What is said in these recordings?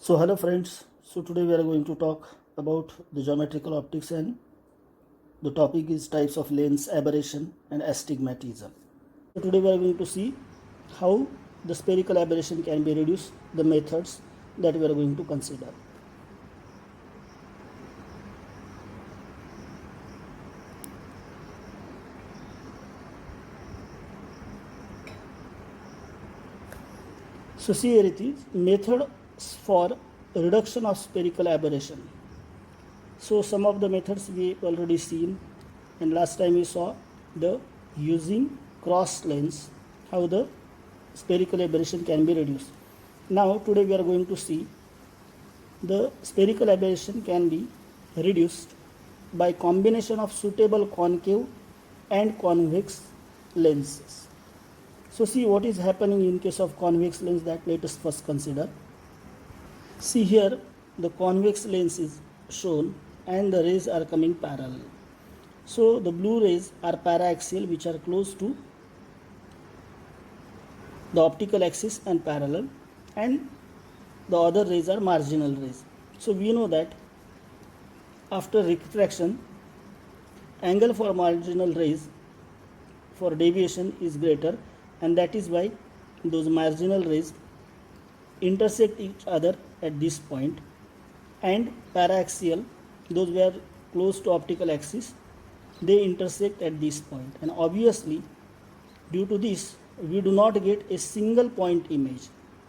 So hello friends, so today we are going to talk about the geometrical optics, and the topic is types of lens, aberration and astigmatism. So today we are going to see how the spherical aberration can be reduced, the methods that we are going to consider. So see here it is, methods for reduction of spherical aberration. So some of the methods we already seen, and last time we saw the using cross lens, how the spherical aberration can be reduced. Now today we are going to see the spherical aberration can be reduced by combination of suitable concave and convex lenses. So see what is happening in case of convex lens, that let us first consider. See here the convex lens is shown and the rays are coming parallel. So the blue rays are paraxial, which are close to the optical axis and parallel, and the other rays are marginal rays. So we know that after refraction, angle for marginal rays for deviation is greater, and that is why those marginal rays intersect each other at this point, and paraxial, those were close to optical axis, they intersect at this point, and obviously due to this we do not get a single point image.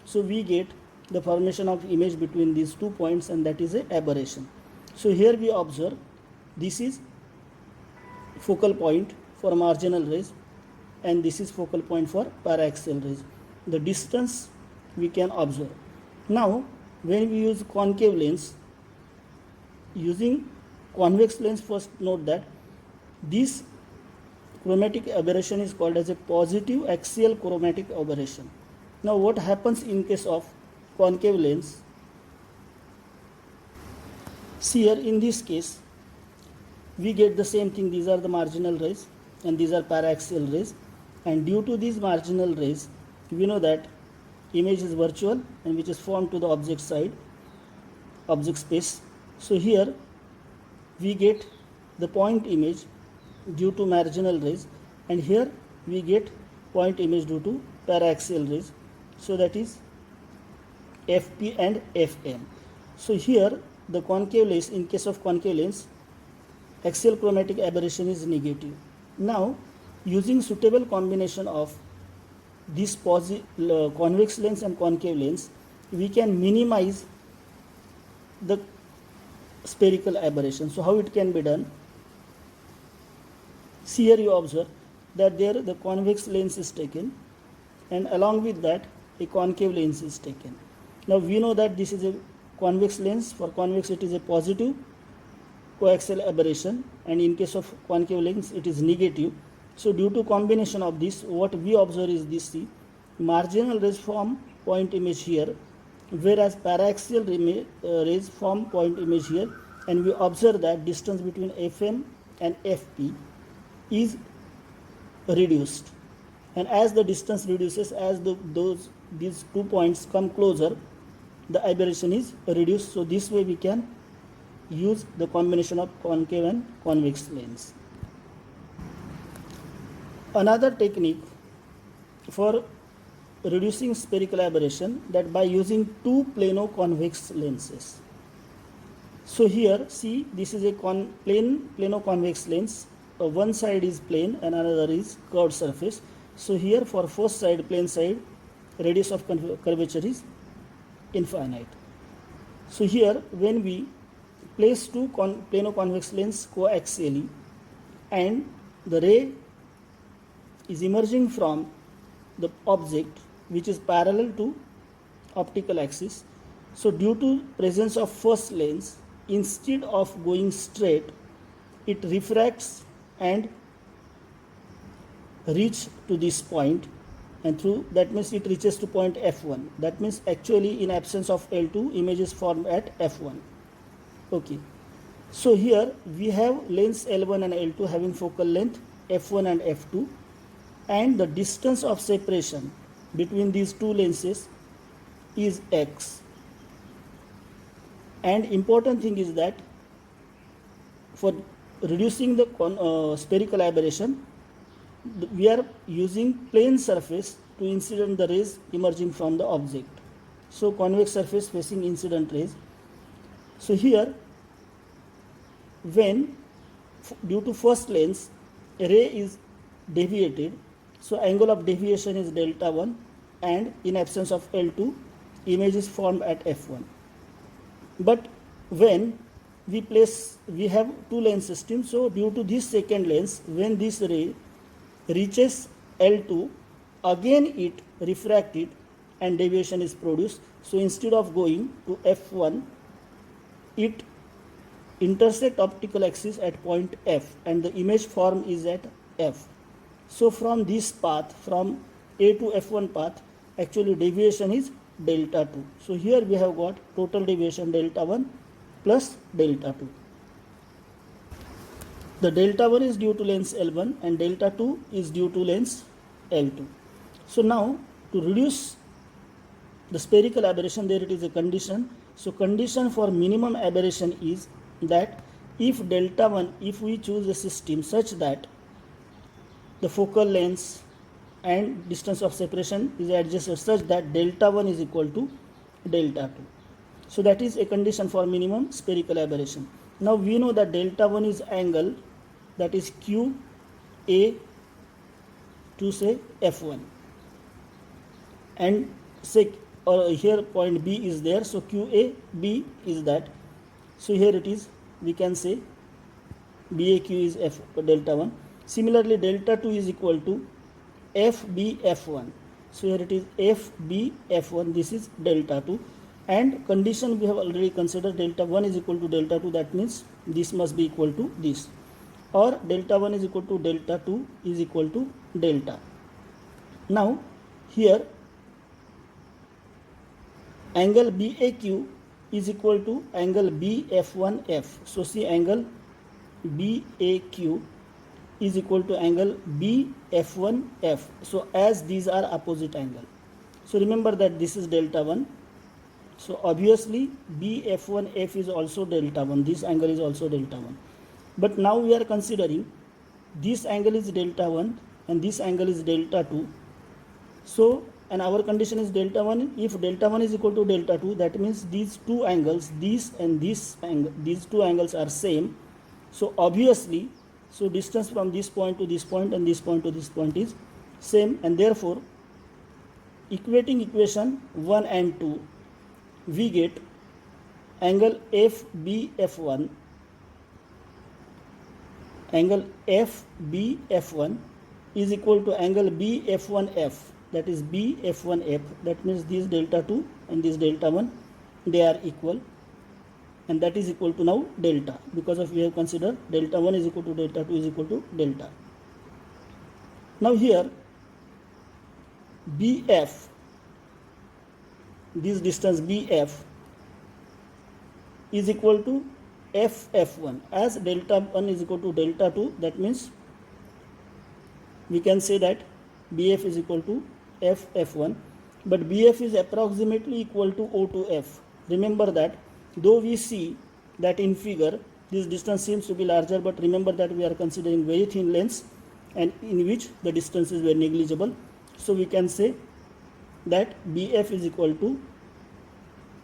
So we get the formation of image between these 2 points, and that is a aberration. So here we observe this is focal point for marginal rays and this is focal point for paraxial rays. The distance we can observe. Now when we use concave lens, using convex lens, first note that this chromatic aberration is called as a positive axial chromatic aberration. Now what happens in case of concave lens? See here in this case we get the same thing. These are the marginal rays and these are paraxial rays, and due to these marginal rays we know that image is virtual and which is formed to the object side, object space. So here we get the point image due to marginal rays, and here we get point image due to paraxial rays. So that is FP and FM. So here the concave lens, in case of concave lens, axial chromatic aberration is negative. Now using suitable combination of this convex lens and concave lens, we can minimize the spherical aberration. So how it can be done? See here you observe that there the convex lens is taken, and along with that a concave lens is taken. Now we know that this is a convex lens. For convex it is a positive coaxial aberration, and in case of concave lens it is negative. So due to combination of this, what we observe is this: see, marginal rays form point image here, whereas paraxial rays form point image here, and we observe that distance between FM and FP is reduced, and as the distance reduces, as these 2 points come closer, the aberration is reduced. So this way we can use the combination of concave and convex lens. Another technique for reducing spherical aberration, that by using 2 plano-convex lenses. So here see, this is a plano-convex lens. One side is plane and another is curved surface. So here for first side, plane side, radius of curvature is infinite. So here when we place 2 plano-convex lens coaxially, and the ray is emerging from the object which is parallel to optical axis. So due to presence of first lens, instead of going straight, it refracts and reach to this point, and through that means it reaches to point F1. That means actually in absence of L2, image is formed at F1. Okay, so here we have lens L1 and L2 having focal length F1 and F2, and the distance of separation between these 2 lenses is x. And important thing is that for reducing the spherical aberration, we are using plane surface to incident the rays emerging from the object. So convex surface facing incident rays. So here, when due to first lens a ray is deviated, so angle of deviation is delta 1, and in absence of L2, image is formed at f1. But when we have two lens system, so due to this second lens, when this ray reaches L2, again it refracted and deviation is produced. So instead of going to f1, it intersect optical axis at point F, and the image form is at F. So from this path, from A to F1 path, actually deviation is delta 2. So here we have got total deviation delta 1 plus delta 2. The delta 1 is due to lens L1 and delta 2 is due to lens L2. So now to reduce the spherical aberration, there it is a condition. So condition for minimum aberration is that if delta 1, if we choose a system such that the focal length and distance of separation is adjusted such that delta 1 is equal to delta 2. So that is a condition for minimum spherical aberration. Now we know that delta 1 is angle, that is Q A to say F1, and say here point B is there, so QAB is that. So here it is, we can say BAQ is F delta 1. Similarly, delta 2 is equal to FBF1. So here it is FBF1, this is delta 2. And condition we have already considered, delta 1 is equal to delta 2, that means this must be equal to this. Or delta 1 is equal to delta 2 is equal to delta. Now here angle BAQ is equal to angle BF1F. So see, angle BAQ is equal to angle BF1F. So as these are opposite angle, so remember that this is delta 1. So obviously BF1F is also delta 1. This angle is also delta 1. But now we are considering this angle is delta 1 and this angle is delta 2. So, and our condition is delta 1. If delta 1 is equal to delta 2, that means these two angles, this and this angle, these two angles are same. So obviously, so distance from this point to this point and this point to this point is same, and therefore equating equation 1 and 2, we get angle FBF1, angle FBF1 is equal to angle BF1F, that is BF1F. That means this delta 2 and this delta 1, they are equal, and that is equal to now delta, because of we have considered delta 1 is equal to delta 2 is equal to delta. Now here BF, this distance BF is equal to FF1. As delta 1 is equal to delta 2, that means we can say that BF is equal to FF1, but BF is approximately equal to O to F. Remember that though we see that in figure this distance seems to be larger, but remember that we are considering very thin lens and in which the distance is very negligible. So we can say that BF is equal to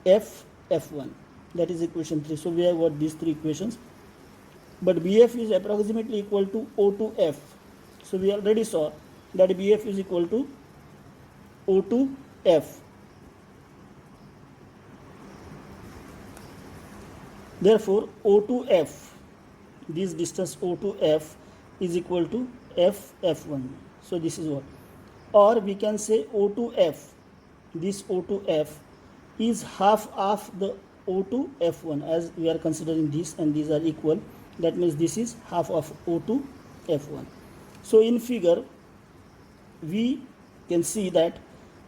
FF1. That is equation 3. So we have got these three equations. But BF is approximately equal to O to F. So we already saw that BF is equal to O to F. Therefore, O to F, this distance O to F is equal to FF1. So this is what. Or we can say O to F, this O to F is half of the O to F1, as we are considering this and these are equal. That means this is half of O to F1. So in figure, we can see that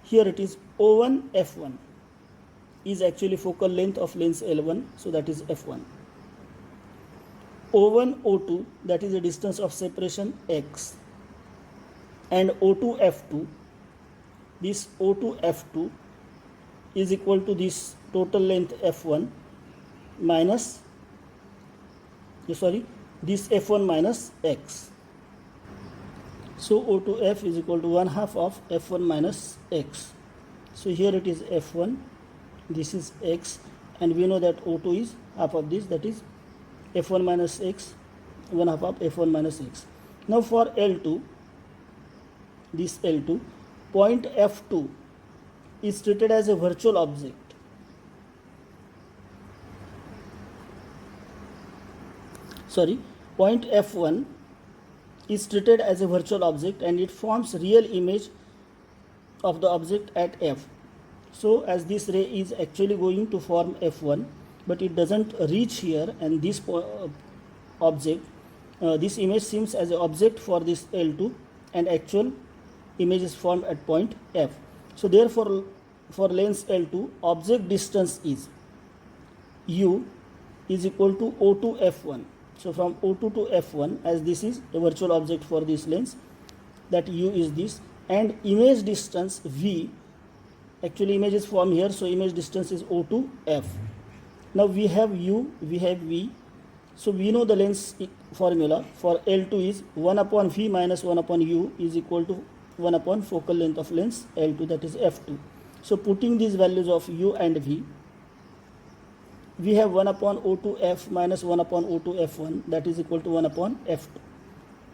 here it is O1 F1 is actually focal length of lens L1, so that is F1. O1 O2, that is the distance of separation X, and O2 F2, this O2 F2 is equal to this total length F1 minus, this f1 minus x. So O to f is equal to 1/2 of f1 minus x. So here it is f1, this is x, and we know that O2 is half of this, that is f1 minus x, 1/2 of f1 minus x. Now for L2, this L2, point f2 is treated as a virtual object. Point f1 is treated as a virtual object and it forms real image of the object at f. So as this ray is actually going to form f1, but it doesn't reach here, and this object, this image seems as an object for this L2, and actual image is formed at point f. So therefore for lens L2, object distance is u is equal to O to f1. So from O2 to f1, as this is a virtual object for this lens, that u is this, and image distance v, actually image is formed here, so image distance is O to f. Now we have u, we have v, so we know the lens formula for L2 is 1 upon v minus 1 upon u is equal to 1 upon focal length of lens L2, that is f2. So putting these values of u and v, we have 1 upon O2 f minus 1 upon O2 f1, that is equal to 1 upon f2.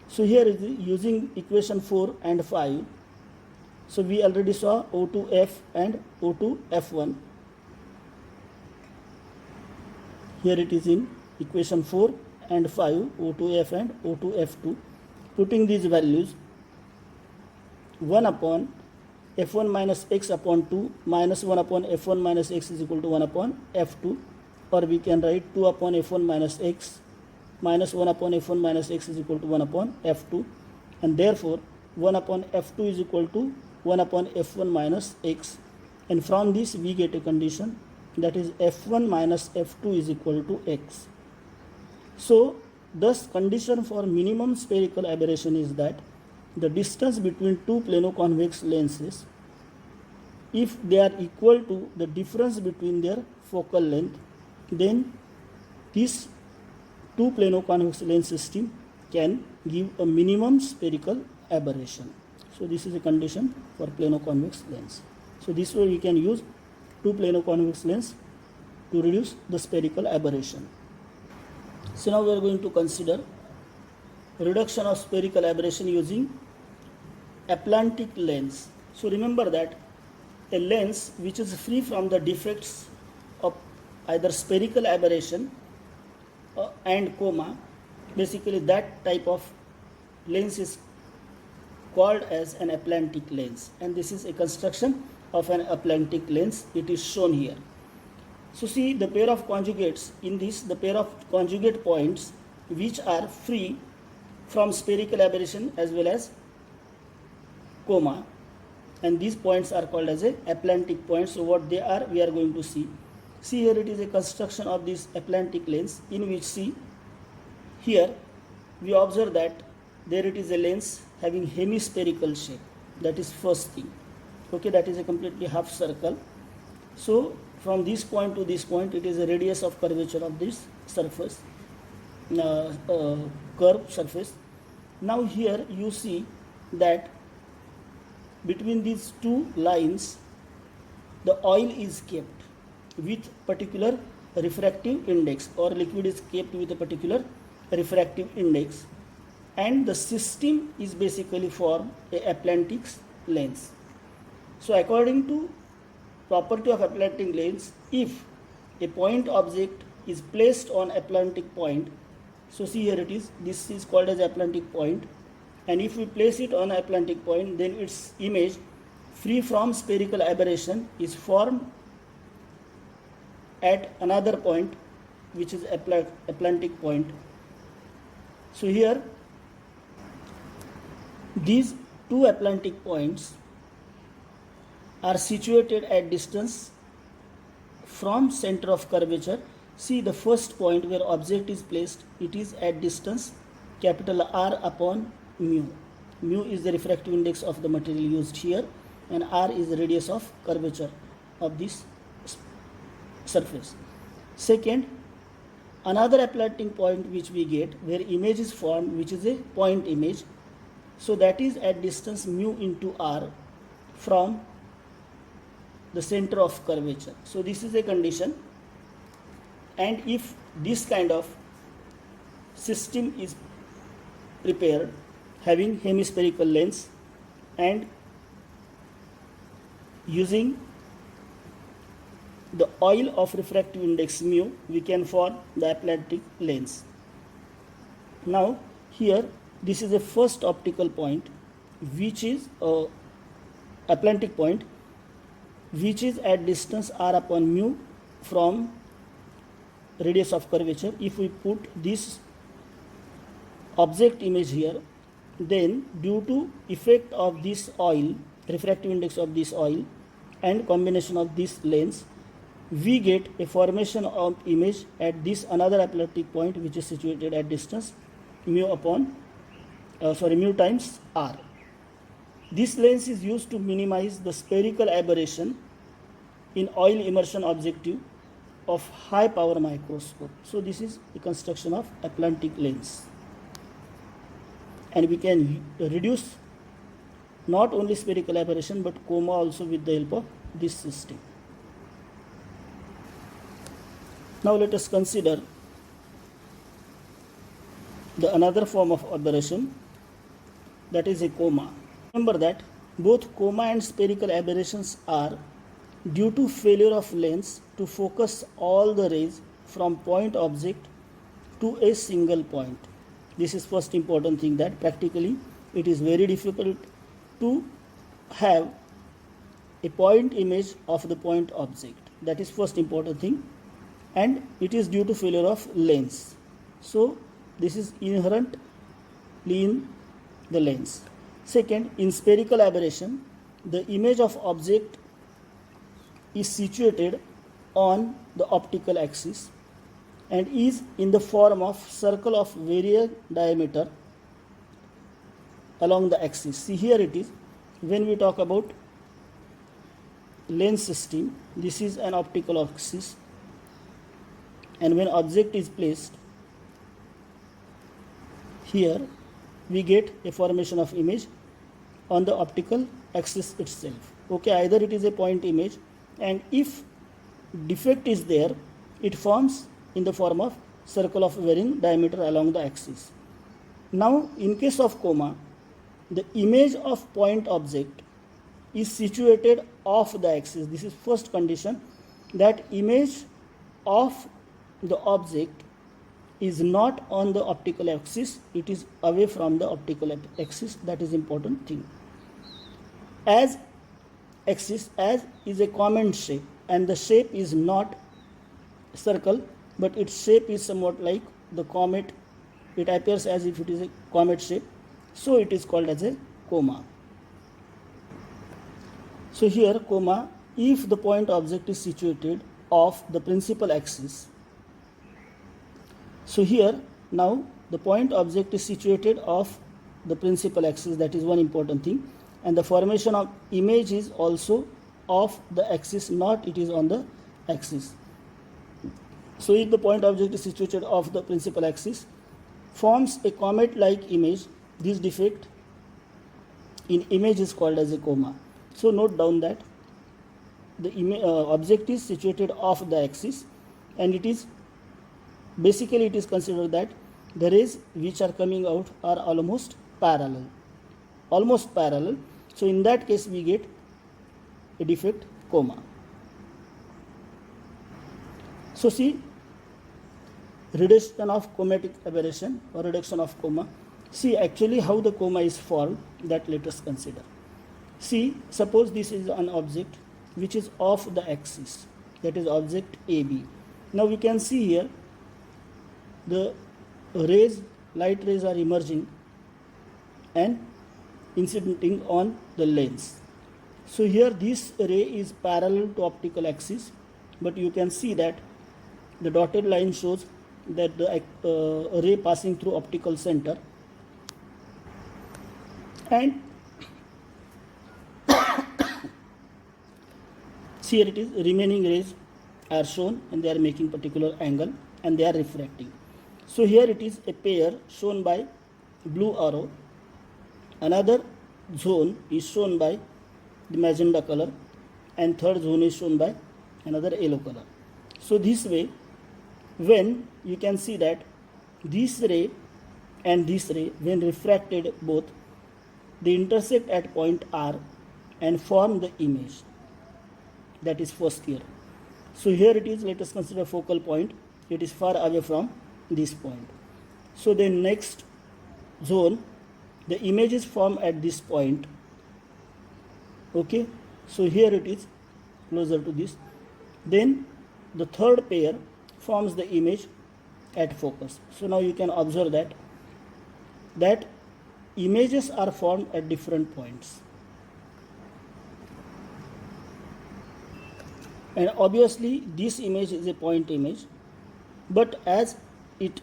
So here is using equation 4 and 5. So we already saw O2 f and O2 f1. Here it is in equation 4 and 5, O2 f and O2 f2. Putting these values, 1 upon f1 minus x upon 2 minus 1 upon f1 minus x is equal to 1 upon f2. Or we can write 2 upon f1 minus x minus 1 upon f1 minus x is equal to 1 upon f2, and therefore 1 upon f2 is equal to 1 upon f1 minus x, and from this we get a condition, that is f1 minus f2 is equal to x. So thus condition for minimum spherical aberration is that the distance between two plano-convex lenses, if they are equal to the difference between their focal length, then this two plano-convex lens system can give a minimum spherical aberration. So this is a condition for plano-convex lens. So this way we can use two plano-convex lens to reduce the spherical aberration. So now we are going to consider reduction of spherical aberration using aplantic lens. So remember that a lens which is free from the defects of either spherical aberration and coma, basically that type of lens is called as an aplantic lens, and this is a construction of an aplantic lens. It is shown here. So see the pair of conjugates in this, the pair of conjugate points which are free from spherical aberration as well as coma, and these points are called as a aplantic points. So what they are, we are going to see. See here it is a construction of this aplantic lens, in which see here we observe that there it is a lens having hemispherical shape. That is first thing. Okay, that is a completely half circle. So from this point to this point, it is a radius of curvature of this surface, curved surface. Now here you see that between these two lines the oil is kept with particular refractive index, or liquid is kept with a particular refractive index, and the system is basically for a aplantic lens. So according to property of aplantic lens, if a point object is placed on aplantic point, so see here it is, this is called as aplantic point, and if we place it on aplantic point, then its image free from spherical aberration is formed at another point which is aplantic point. So here these two aplantic points are situated at distance from center of curvature. See the first point where object is placed, it is at distance capital R upon mu. Mu is the refractive index of the material used here, and R is the radius of curvature of this surface. Second, another apoplectic point which we get where image is formed, which is a point image. So that is at distance mu into r from the center of curvature. So this is a condition, and if this kind of system is prepared having hemispherical lens and using the oil of refractive index mu, we can form the apoplectic lens. Now here this is a first optical point which is a apoplectic point which is at distance r upon mu from radius of curvature. If we put this object image here, then due to effect of this oil, refractive index of this oil and combination of this lens, we get a formation of image at this another apoplectic point which is situated at distance mu times r. This lens is used to minimize the spherical aberration in oil immersion objective of high power microscope. So this is the construction of apoplectic lens, and we can reduce not only spherical aberration but coma also with the help of this system. Now let us consider the another form of aberration, that is a coma. Remember that both coma and spherical aberrations are due to failure of lens to focus all the rays from point object to a single point. This is first important thing, that practically it is very difficult to have a point image of the point object. That is first important thing, and it is due to failure of lens. So this is inherently in the lens. Second, in spherical aberration, the image of object is situated on the optical axis and is in the form of circle of varying diameter along the axis. See, here it is. When we talk about lens system, this is an optical axis, and when object is placed here, we get a formation of image on the optical axis itself. Okay, either it is a point image, and if defect is there, it forms in the form of circle of varying diameter along the axis. Now in case of coma, the image of point object is situated off the axis. This is first condition, that image of the object is not on the optical axis, it is away from the optical axis. That is important thing. As axis as is a common shape, and the shape is not circle but its shape is somewhat like the comet. It appears as if it is a comet shape, so it is called as a coma. So here coma, if the point object is situated off the principal axis. So here now the point object is situated off the principal axis. That is one important thing, and the formation of image is also off the axis, not it is on the axis. So if the point object is situated off the principal axis, forms a comet like image, this defect in image is called as a coma. So note down that the object is situated off the axis, and it is basically it is considered that the rays which are coming out are almost parallel. So in that case we get a defect coma. So see, reduction of chromatic aberration or reduction of coma. See actually how the coma is formed, that let us consider. See, suppose this is an object which is off the axis, that is object AB. Now we can see here the rays, light rays are emerging and incidenting on the lens. So here this ray is parallel to optical axis, but you can see that the dotted line shows that the ray passing through optical center, and here it is remaining rays are shown and they are making particular angle, and they are refracting. So here it is a pair shown by blue arrow, another zone is shown by the magenta color, and third zone is shown by another yellow color. So this way, when you can see that this ray and this ray, when refracted both, they intersect at point R and form the image. That is first here. So here it is, let us consider focal point. It is far away from this point. So the next zone, the image is formed at this point. Okay, so here it is closer to this. Then the third pair forms the image at focus. So now you can observe that images are formed at different points. And obviously this image is a point image, but as it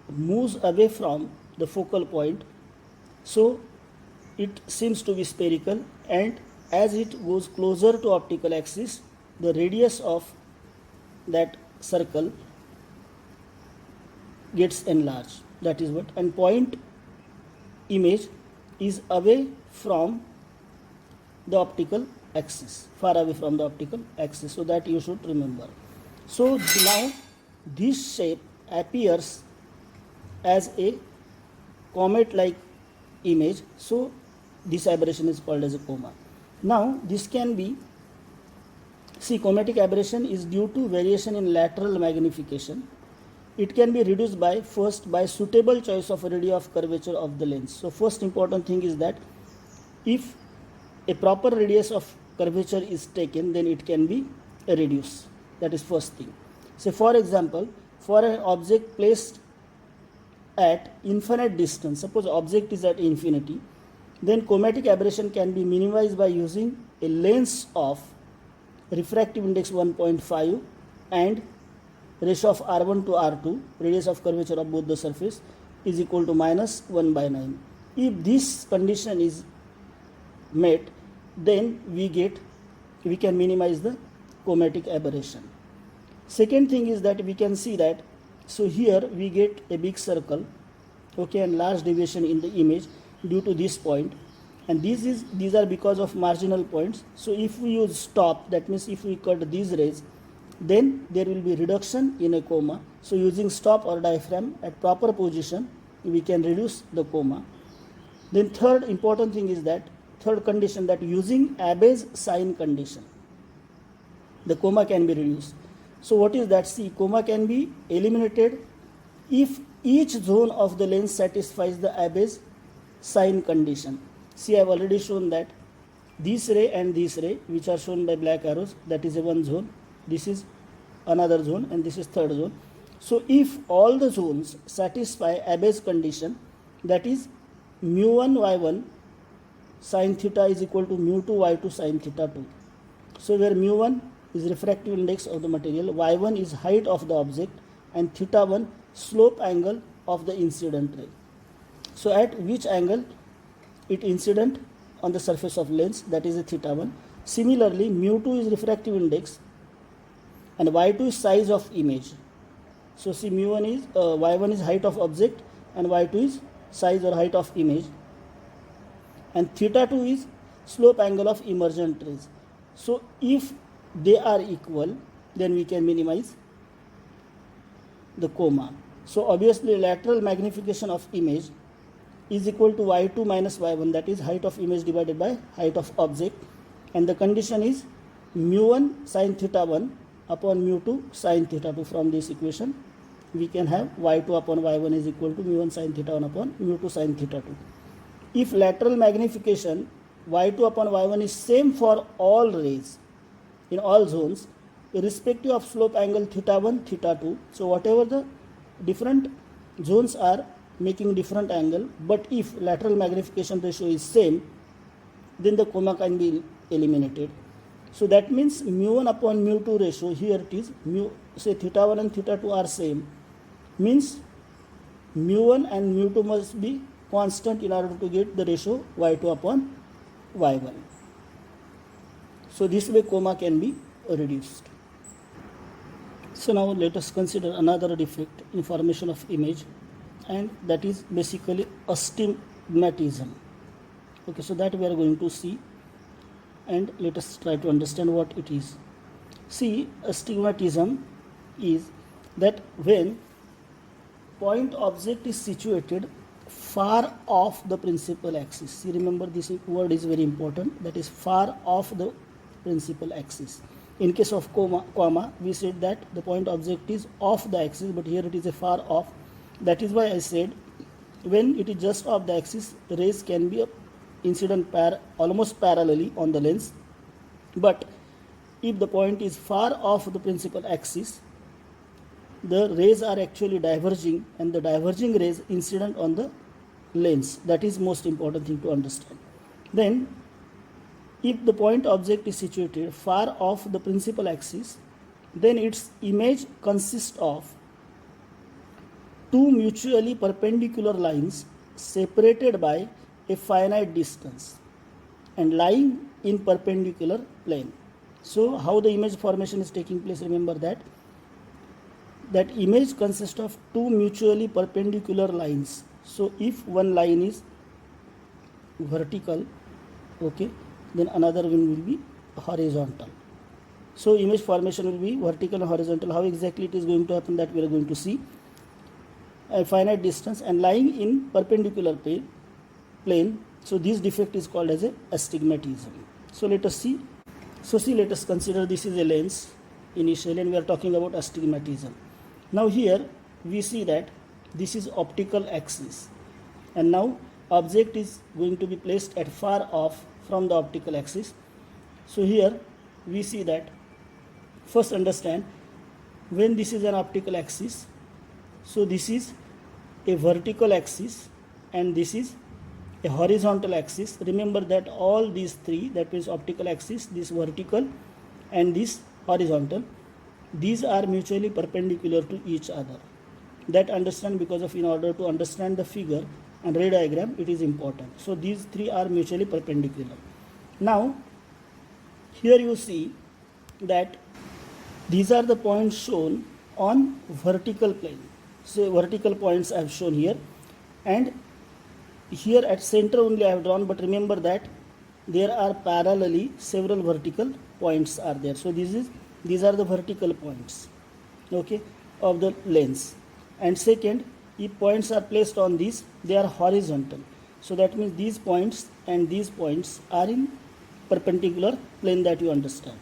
moves away from the focal point, so it seems to be spherical, and as it goes closer to optical axis, the radius of that circle gets enlarged. That is what, and point image is away from the optical axis, far away from the optical axis, so that you should remember. So now this shape appears as a comet like image, so this aberration is called as a coma. Now this can be, see, chromatic aberration is due to variation in lateral magnification. It can be reduced by, first, by suitable choice of radii of curvature of the lens. So first important thing is that if a proper radius of curvature is taken, then it can be reduced. That is first thing. So for example, for an object placed at infinite distance, suppose object is at infinity, then chromatic aberration can be minimized by using a lens of refractive index 1.5 and ratio of R1 to R2, radius of curvature of both the surface, is equal to minus 1/9. If this condition is met, then we can minimize the chromatic aberration. Second thing is that we can see that, so here we get a big circle, okay, and large deviation in the image due to this point, and these are because of marginal points. So if we use stop, that means if we cut these rays, then there will be reduction in a coma. So using stop or diaphragm at proper position, we can reduce the coma. Then third important thing is that, third condition, that using Abbe's sign condition, the coma can be reduced. So what is that? See, coma can be eliminated if each zone of the lens satisfies the Abbe's sign condition. See, I have already shown that this ray and this ray, which are shown by black arrows, that is a one zone, this is another zone, and this is third zone. So if all the zones satisfy Abbe's condition, that is mu1 y1 sin theta is equal to mu2 y2 sin theta 2. So where mu1 is refractive index of the material, y1 is height of the object, and theta 1 slope angle of the incident ray. So at which angle it incident on the surface of lens, that is a theta 1. Similarly, mu2 is refractive index and y2 is size of image. So see, mu1 is y1 is height of object and y2 is size or height of image, and theta 2 is slope angle of emergent rays. So if they are equal, then we can minimize the coma. So obviously lateral magnification of image is equal to y2 minus y1, that is height of image divided by height of object, and the condition is mu1 sin theta 1 upon mu2 sin theta 2. From this equation we can have y2 upon y1 is equal to mu1 sin theta 1 upon mu2 sin theta 2. If lateral magnification y2 upon y1 is same for all rays in all zones, irrespective of slope angle theta 1, theta 2, so whatever the different zones are making different angle, but if lateral magnification ratio is same, then the coma can be eliminated. So that means mu1 upon mu2 ratio, here it is mu, say theta 1 and theta 2 are same, means mu1 and mu2 must be constant in order to get the ratio y2 upon y1. So this way coma can be reduced. So now let us consider another defect in formation of image, and that is basically astigmatism. Okay, so that we are going to see, and let us try to understand what it is. See, astigmatism is that when point object is situated far off the principal axis. See, remember this word is very important, that is far off the principal axis. In case of comma, we said that the point object is off the axis, but here it is a far off. That is why I said when it is just off the axis, rays can be incident almost parallelly on the lens. But if the point is far off the principal axis, the rays are actually diverging, and the diverging rays incident on the lens. That is most important thing to understand. Then if the point object is situated far off the principal axis, then its image consists of two mutually perpendicular lines separated by a finite distance and lying in perpendicular plane. So how the image formation is taking place, remember that image consists of two mutually perpendicular lines. So if one line is vertical, okay, then another one will be horizontal. So image formation will be vertical and horizontal. How exactly it is going to happen, that we are going to see. A finite distance and lying in perpendicular plane. So this defect is called as a astigmatism. So let us see. Let us consider this is a lens initially, and we are talking about astigmatism. Now here we see that this is optical axis, and now object is going to be placed at far off from the optical axis. So here we see that, first understand, when this is an optical axis, so this is a vertical axis and this is a horizontal axis. Remember that all these three, that means optical axis, this vertical and this horizontal, these are mutually perpendicular to each other. That understand, because of in order to understand the figure and ray diagram, it is important. So these three are mutually perpendicular. Now here you see that these are the points shown on vertical plane. So vertical points I have shown here, and here at center only I have drawn, but remember that there are parallelly several vertical points are there. So these are the vertical points, okay, of the lens. And second, if points are placed on these, they are horizontal. So that means these points and these points are in perpendicular plane, that you understand.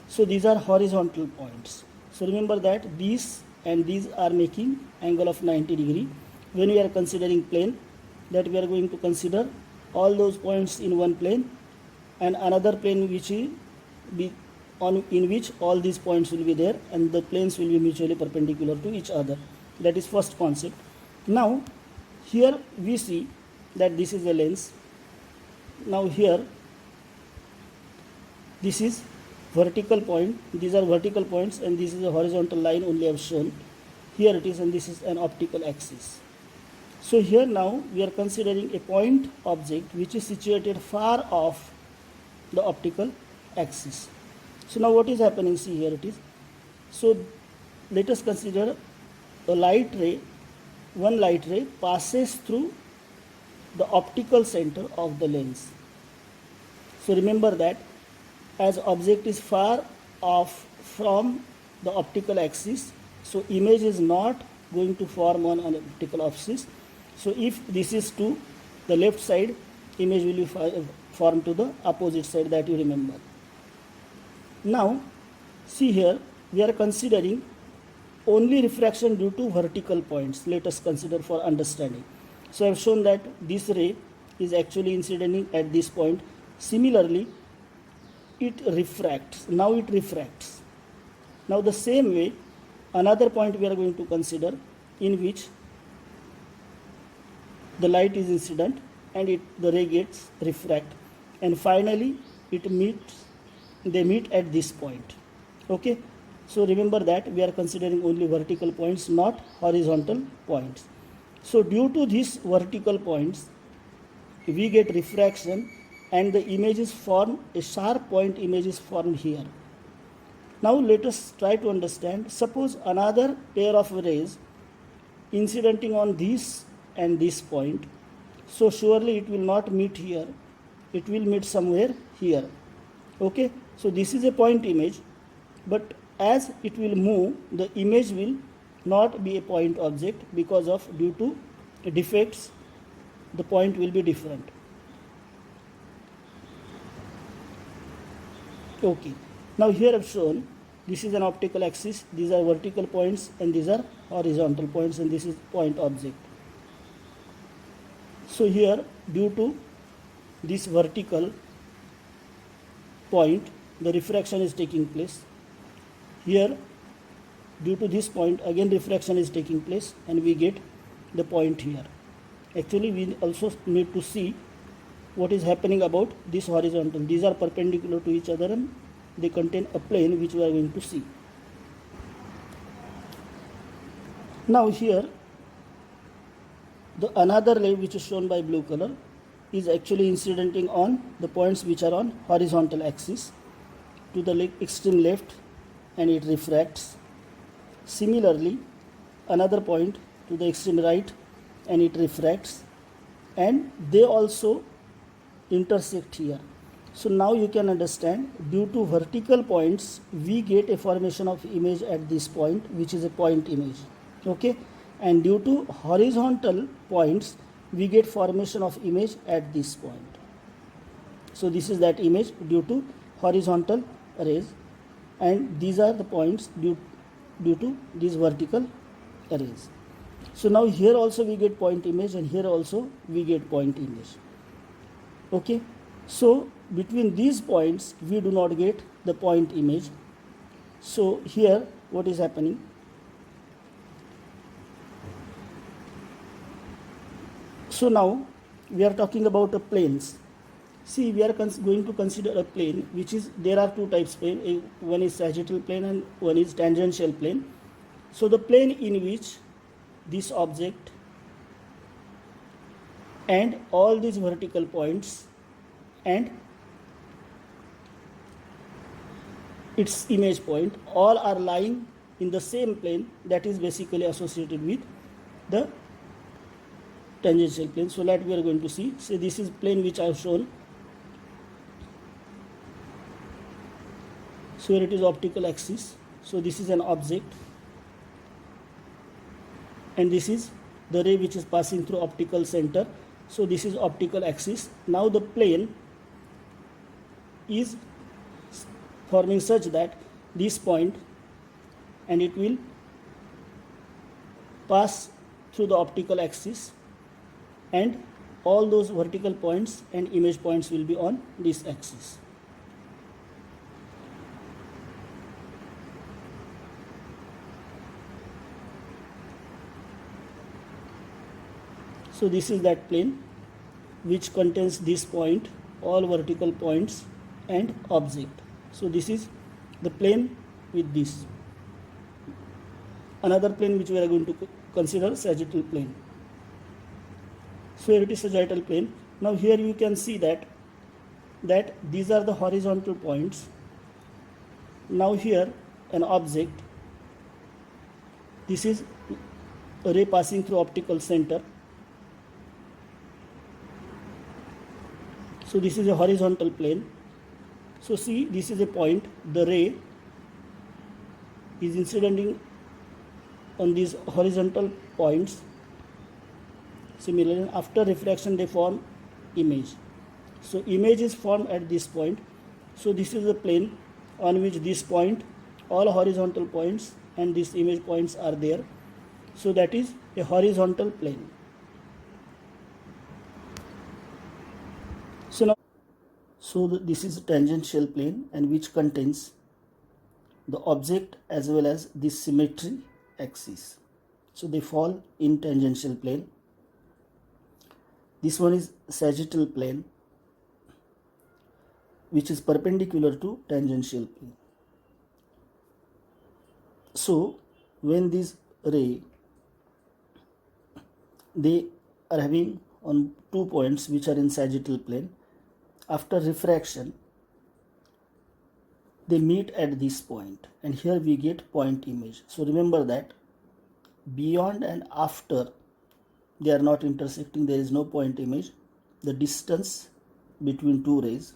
So these are horizontal points. So remember that these and these are making angle of 90 degree. When we are considering plane, that we are going to consider all those points in one plane and another plane which will be in which all these points will be there, and the planes will be mutually perpendicular to each other. That is first concept. Now here we see that this is a lens. Now here this is vertical point, these are vertical points, and this is a horizontal line only I have shown. Here it is, and this is an optical axis. So here now we are considering a point object which is situated far off the optical axis. So now what is happening, see here it is. So let us consider a light ray, one light ray passes through the optical center of the lens. So remember that as object is far off from the optical axis, so image is not going to form on an optical axis. So if this is to the left side, image will be formed to the opposite side, that you remember. Now see here we are considering only refraction due to vertical points. Let us consider for understanding. So I have shown that this ray is actually incidenting at this point. Similarly, it refracts. Now it refracts. Now the same way, another point we are going to consider in which the light is incident and the ray gets refract, and finally they meet at this point. Okay, so remember that we are considering only vertical points, not horizontal points. So due to these vertical points, we get refraction and the image is formed, a sharp point image is formed here. Now let us try to understand. Suppose another pair of rays incidenting on this and this point. So surely it will not meet here. It will meet somewhere here. Okay. So this is a point image, but as it will move, the image will not be a point object because of due to defects, the point will be different. Okay. Now here I've shown this is an optical axis, these are vertical points and these are horizontal points, and this is point object. So here due to this vertical point, the refraction is taking place. Here due to this point again refraction is taking place and we get the point here. Actually we also need to see what is happening about this horizontal. These are perpendicular to each other and they contain a plane which we are going to see. Now here the another ray which is shown by blue color is actually incidenting on the points which are on horizontal axis to the extreme left, and it refracts. Similarly another point to the extreme right and it refracts, and they also intersect here. So now you can understand, due to vertical points we get a formation of image at this point which is a point image. Okay, and due to horizontal points we get formation of image at this point. So this is that image due to horizontal rays, and these are the points due to these vertical rays. So now here also we get point image and here also we get point image. Okay, so between these points we do not get the point image. So here what is happening? So now we are talking about a planes. See, we are going to consider a plane which is, there are two types plane, one is sagittal plane and one is tangential plane. So the plane in which this object and all these vertical points and its image point all are lying in the same plane, that is basically associated with the tangential plane. So that we are going to see. So this is plane which I have shown. So here it is optical axis. So this is an object and this is the ray which is passing through optical center. So this is optical axis. Now the plane is forming such that this point, and it will pass through the optical axis, and all those vertical points and image points will be on this axis. So this is that plane which contains this point, all vertical points and object. So this is the plane with this. Another plane which we are going to consider, sagittal plane. So here it is sagittal plane. Now here you can see that these are the horizontal points. Now here an object, this is a ray passing through optical center. So this is a horizontal plane. So see, this is a point, the ray is incidenting on these horizontal points. Similarly, after refraction they form image. So image is formed at this point. So this is the plane on which this point, all horizontal points and these image points are there. So that is a horizontal plane. So now, this is a tangential plane, and which contains the object as well as the symmetry axis. So they fall in tangential plane. This one is sagittal plane, which is perpendicular to tangential plane. So when this ray, they are having on 2 points which are in sagittal plane, after refraction they meet at this point, and here we get point image. So remember that beyond and after they are not intersecting, there is no point image, the distance between two rays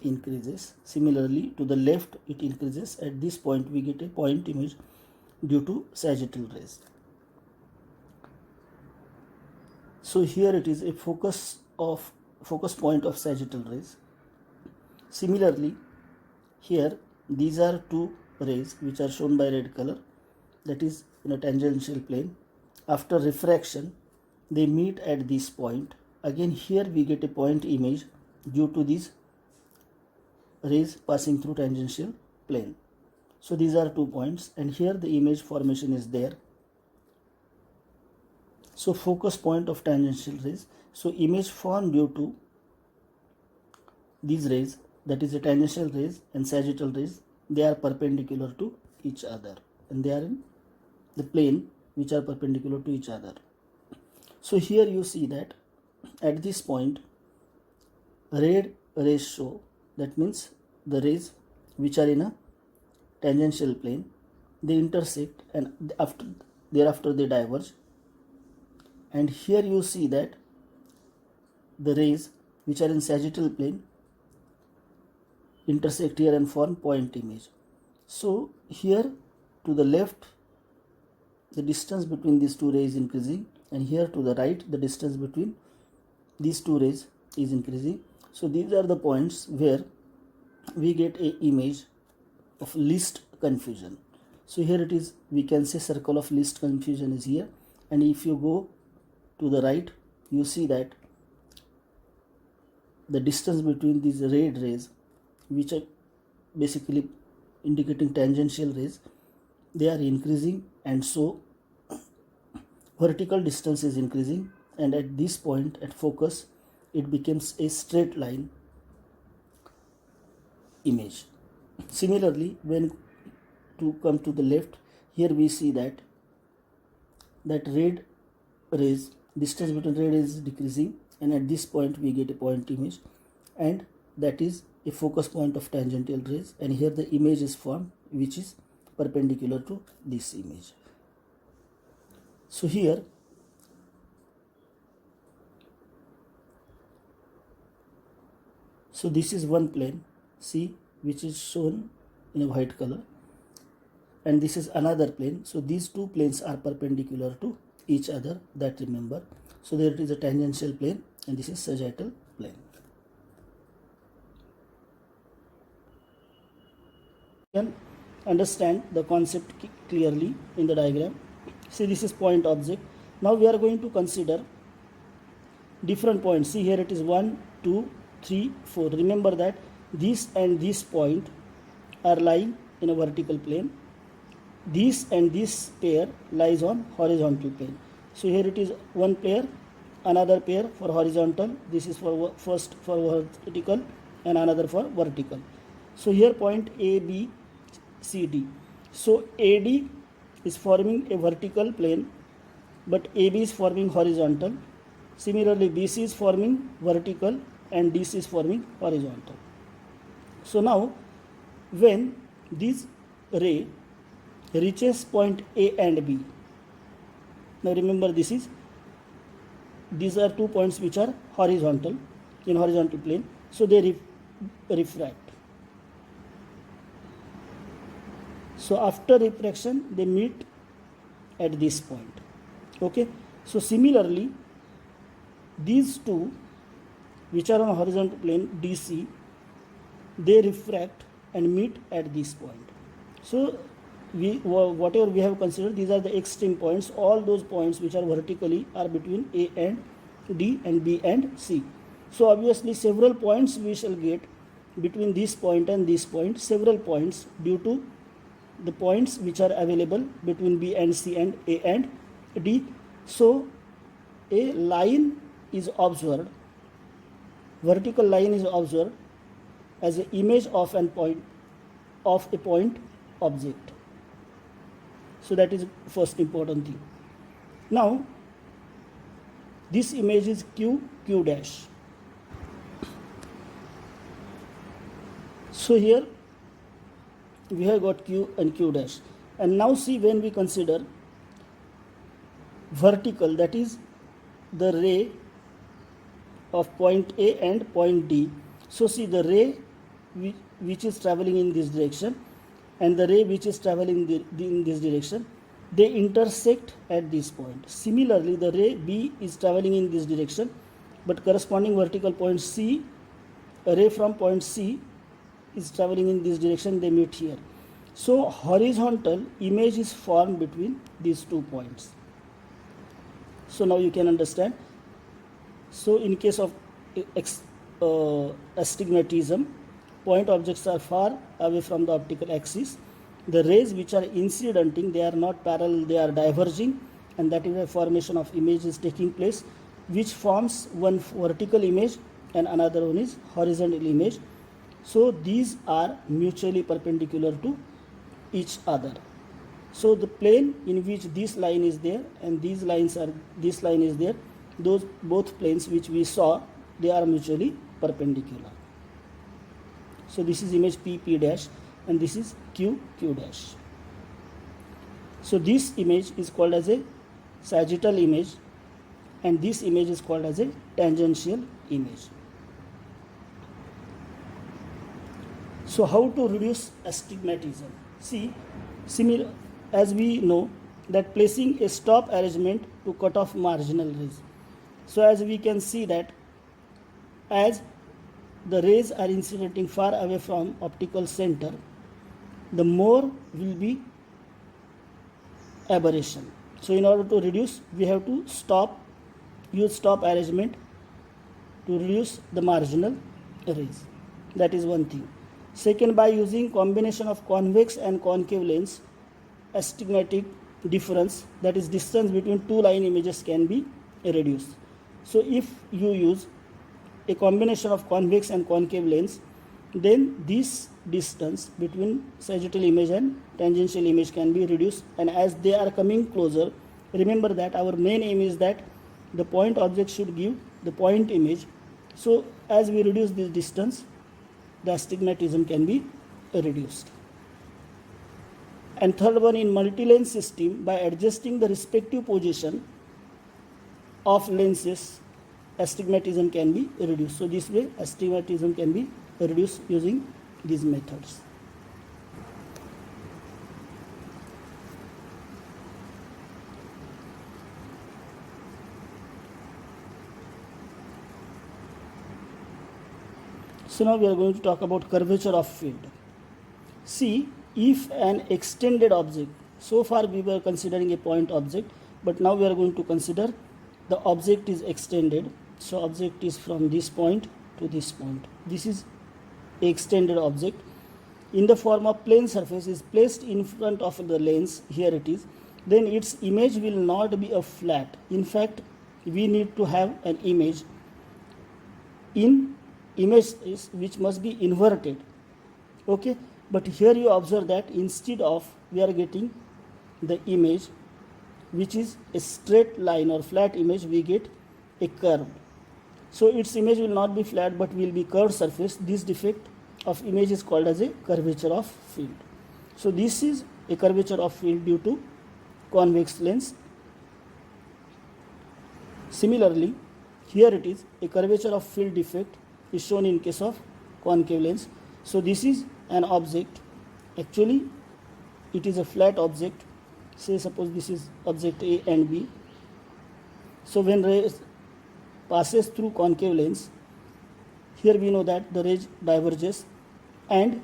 increases. Similarly, to the left it increases. At this point we get a point image due to sagittal rays. So here it is a focus point of sagittal rays. Similarly, here these are two rays which are shown by red color, that is in a tangential plane. After refraction they meet at this point. Again here we get a point image due to these rays passing through tangential plane. So these are 2 points, and here the image formation is there. So focus point of tangential rays. So image formed due to these rays, that is the tangential rays and sagittal rays, they are perpendicular to each other, and they are in the plane which are perpendicular to each other. So here you see that at this point red rays show, that means the rays which are in a tangential plane, they intersect and thereafter they diverge. And here you see that the rays which are in sagittal plane intersect here and form point image. So here to the left the distance between these two rays is increasing, and here to the right the distance between these two rays is increasing. So these are the points where we get a image of least confusion. So here it is, we can say circle of least confusion is here, and if you go to the right you see that the distance between these red rays, which are basically indicating tangential rays, they are increasing, and so vertical distance is increasing, and at this point at focus it becomes a straight line image. Similarly, when to come to the left, here we see that red rays, distance between red rays is decreasing, and at this point we get a point image, and that is a focus point of tangential rays, and here the image is formed which is perpendicular to this image. So here this is one plane, see, which is shown in a white color, and this is another plane. So these two planes are perpendicular to each other, that remember. So there it is a tangential plane, and this is sagittal plane. You can understand the concept clearly in the diagram. See, this is point object. Now we are going to consider different points. See, here it is 1, 2, 3, 4. Remember that this and this point are lying in a vertical plane. This and this pair lies on horizontal plane. So here it is one pair, another pair for horizontal. This is for first for vertical and another for vertical. So here point A, B, C, D. So AD is forming a vertical plane, but AB is forming horizontal. Similarly, BC is forming vertical and DC is forming horizontal. So now when this ray reaches point A and B, now remember these are 2 points which are horizontal, in horizontal plane, so they refract. So after refraction they meet at this point. Okay, so similarly these two which are on horizontal plane DC, they refract and meet at this point. So whatever we have considered, these are the extreme points. All those points which are vertically are between A and D and B and C. So obviously several points we shall get between this point and this point, several points due to the points which are available between B and C and A and D. So a line is observed, vertical line is observed as an image of a point object. So that is first important thing. Now this image is Q dash. So here we have got Q and Q dash. And now see, when we consider vertical, that is the ray of point A and point D. So see, the ray which is traveling in this direction and the ray which is traveling in this direction, they intersect at this point. Similarly, the ray B is traveling in this direction, but corresponding vertical point C, a ray from point C is traveling in this direction, they meet here. So horizontal image is formed between these 2 points. So now you can understand. So in case of astigmatism, point objects are far away from the optical axis. The rays which are incidenting, they are not parallel, they are diverging, and that is why formation of image is taking place, which forms one vertical image and another one is horizontal image. So these are mutually perpendicular to each other. So the plane in which this line is there and this line is there, those both planes which we saw, they are mutually perpendicular. So this is image P, P dash, and this is Q, Q dash. So this image is called as a sagittal image, and this image is called as a tangential image. So how to reduce astigmatism? See, similar as we know that placing a stop arrangement to cut off marginal rays. So as we can see that as the rays are incidentting far away from optical center, the more will be aberration. So in order to reduce, we have to use stop arrangement to reduce the marginal rays. That is one thing. Second, by using combination of convex and concave lens, astigmatic difference, that is distance between two line images, can be reduced. So if you use a combination of convex and concave lens, then this distance between sagittal image and tangential image can be reduced, and as they are coming closer, remember that our main aim is that the point object should give the point image. So as we reduce this distance, the astigmatism can be reduced. And third one, in multi-lens system, by adjusting the respective position of lenses, astigmatism can be reduced. So this way astigmatism can be reduced using these methods. So now we are going to talk about curvature of field. See, if an extended object, so far we were considering a point object, but now we are going to consider the object is extended. So object is from this point to this point. This is a extended object in the form of plane surface is placed in front of the lens. Here it is. Then its image will not be a flat. In fact, we need to have an image which must be inverted. Okay, but here you observe that instead of we are getting the image which is a straight line or flat image, we get a curve. So its image will not be flat but will be curved surface. This defect of image is called as a curvature of field. So this is a curvature of field due to convex lens. Similarly, here it is a curvature of field defect is shown in case of concave lens. So this is an object, actually it is a flat object. Say suppose this is object A and B. So when rays passes through concave lens, here we know that the rays diverges and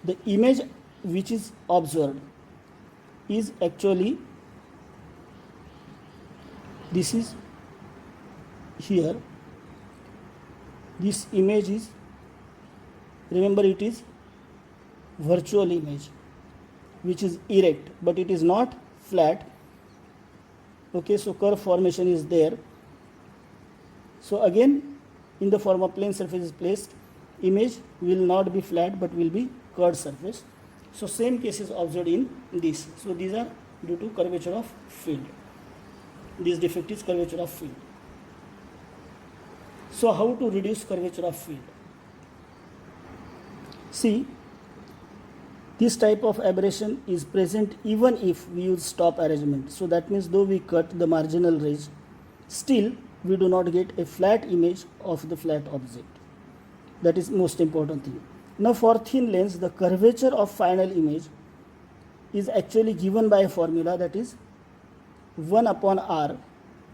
the image which is observed is actually, this is here, this image is, remember it is virtual image which is erect but it is not flat. Okay, so curve formation is there. So again in the form of plane surface is placed, image will not be flat but will be curved surface. So same case is observed in this. So these are due to curvature of field. This defect is curvature of field. So how to reduce curvature of field? See, This type of aberration is present even if we use stop arrangement. So that means though we cut the marginal rays, still we do not get a flat image of the flat object. That is most important thing. Now for thin lens, the curvature of final image is actually given by a formula, that is 1 upon r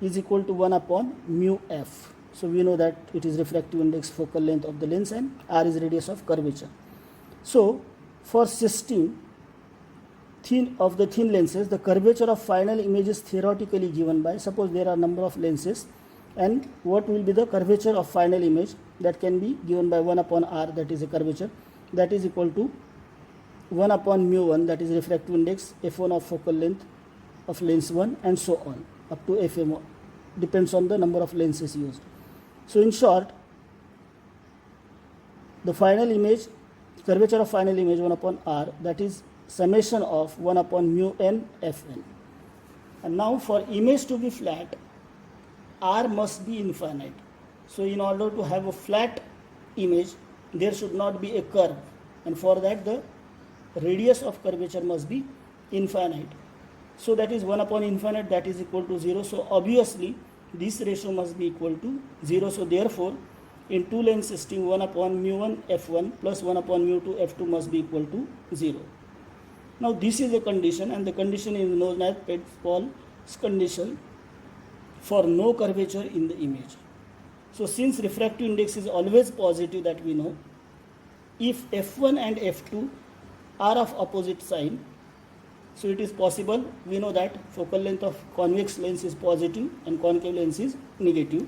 is equal to 1 upon mu f. So we know that it is refractive index, focal length of the lens, and r is radius of curvature. So for system of the thin lenses, the curvature of final image is theoretically given by, suppose there are number of lenses, and what will be the curvature of final image, that can be given by 1 upon r, that is a curvature, that is equal to 1 upon mu 1, that is refractive index, f1 of focal length of lens 1, and so on up to fm1, depends on the number of lenses used. So in short, the final image, curvature of final image 1 upon r, that is summation of 1 upon mu n fn. And now for image to be flat, r must be infinite. So in order to have a flat image, there should not be a curve, and for that the radius of curvature must be infinite. So that is 1 upon infinite, that is equal to 0. So obviously this ratio must be equal to 0. So therefore in two lens system, 1 upon mu 1 f1 plus 1 upon mu 2 f2 must be equal to 0. Now this is a condition, and the condition is known as Pett-Paul's condition for no curvature in the image. So since refractive index is always positive, that we know, if f1 and f2 are of opposite sign, so it is possible, we know that focal length of convex lens is positive and concave lens is negative.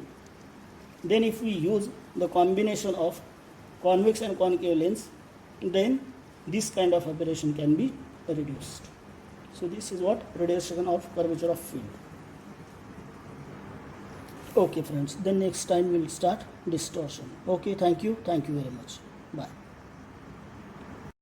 Then if we use the combination of convex and concave lens, then this kind of aberration can be reduced. So this is what reduction of curvature of field. Okay friends, then next time we will start distortion. Okay, thank you very much. Bye.